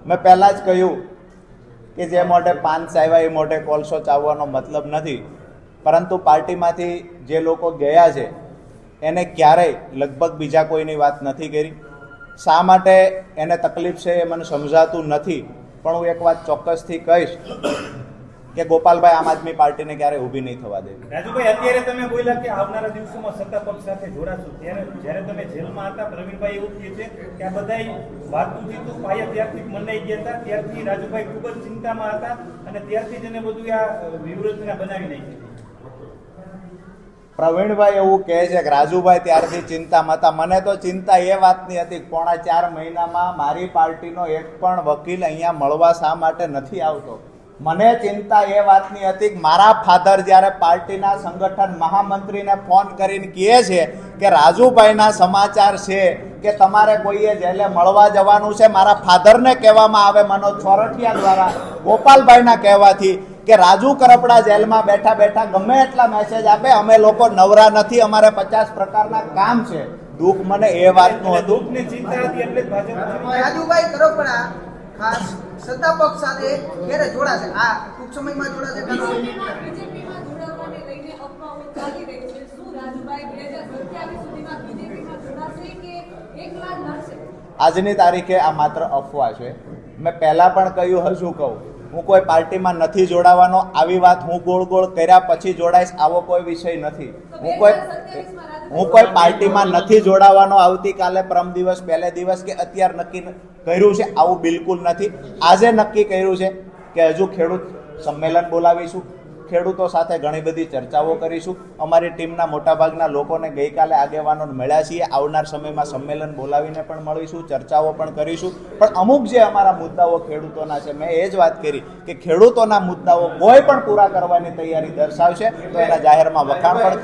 મેં પહેલાં જ કહ્યું કે જે મોઢે પાન ચાવ્યા એ મોઢે કોલસો ચાવવાનો મતલબ નથી, પરંતુ પાર્ટીમાંથી જે લોકો ગયા છે એને ક્યારેય લગભગ બીજા કોઈની વાત નથી કરી. શા માટે એને તકલીફ છે એ મને સમજાતું નથી, પણ હું એક વાત ચોક્કસથી કહીશ કે ગોપાલભાઈ આમ આદમી પાર્ટીને ક્યારેય ઊભી નહીં થવા દે. રાજુભાઈ, અત્યારે તમે બોલ્યા કે આવનારા દિવસોમાં સત્તા પક્ષ સાથે જોડાશો, ત્યારે જ્યારે તમે જેલમાં હતા પ્રવીણભાઈ એવું કહે છે કે આ બધા વાતચીત પાયા ત્યારથી મંડાઈ ગયા હતા, ત્યારથી રાજુભાઈ ખૂબ જ ચિંતામાં હતા અને ત્યારથી જ એને બધું આ વ્યૂહરચના બનાવી નાખી. પ્રવીણભાઈ એવું કહે છે કે રાજુભાઈ ત્યારથી ચિંતામાં હતા. મને તો ચિંતા એ વાતની હતી કે પોણા 4 મહિનામાં મારી પાર્ટીનો એક પણ વકીલ અહીંયા મળવા શા માટે નથી આવતો. મને ચિંતા એ વાતની હતી કે મારા ફાધર જ્યારે પાર્ટીના સંગઠન મહામંત્રીને ફોન કરીને કહે છે કે રાજુભાઈના સમાચાર છે કે તમારે કોઈએ જેલે મળવા જવાનું છે, મારા ફાધરને કહેવામાં આવે મનોજ છોરઠિયા દ્વારા ગોપાલભાઈના કહેવાથી કે રાજુ કરપડા જેલમાં બેઠા બેઠા ગમે એટલા મેસેજ આપે, અમે લોકો નવરા નથી, અમારે 50 પ્રકારના કામ છે. દુઃખ મને એ વાતનું હતું. રાજુભાઈ કરપડા ખાસ સત્તા પક્ષ સાથે ક્યારે જોડાશે? આ ટૂંક સમયમાં જોડાશે? બીજેપીમાં જોડાવાને લઈને અફવાઓ ચાલી રહી છે. શું રાજુભાઈ 2027 સુધીમાં બીજેપીમાં જોડાશે કે એકલા લડશે? આજની તારીખે આ માત્ર અફવા છે. મેં પહેલા પણ કહ્યું, હજુ કહું, હું કોઈ પાર્ટીમાં નથી જોડાવાનો. આવી વાત હું ગોળ ગોળ કર્યા પછી જોડાઈશ આવો કોઈ વિષય નથી. હું કોઈ પાર્ટીમાં નથી જોડાવાનો. આવતીકાલે, પરમ દિવસ, પહેલે દિવસ કે અત્યારે નક્કી કર્યું છે આવું બિલકુલ નથી. આજે નક્કી કર્યું છે કે હજુ ખેડૂત સંમેલન બોલાવીશું, ખેડૂતો સાથે ઘણી બધી ચર્ચાઓ કરીશું. અમારી ટીમના મોટાભાગના લોકોને ગઈકાલે આગેવાનોને મળ્યા છીએ. આવનાર સમયમાં સંમેલન બોલાવીને પણ મળીશું, ચર્ચાઓ પણ કરીશું. પણ અમુક જે અમારા મુદ્દાઓ ખેડૂતોના છે, મેં એ જ વાત કરી કે ખેડૂતોના મુદ્દાઓ કોઈ પણ પૂરા કરવાની તૈયારી દર્શાવશે તો એના જાહેરમાં વખાણ પણ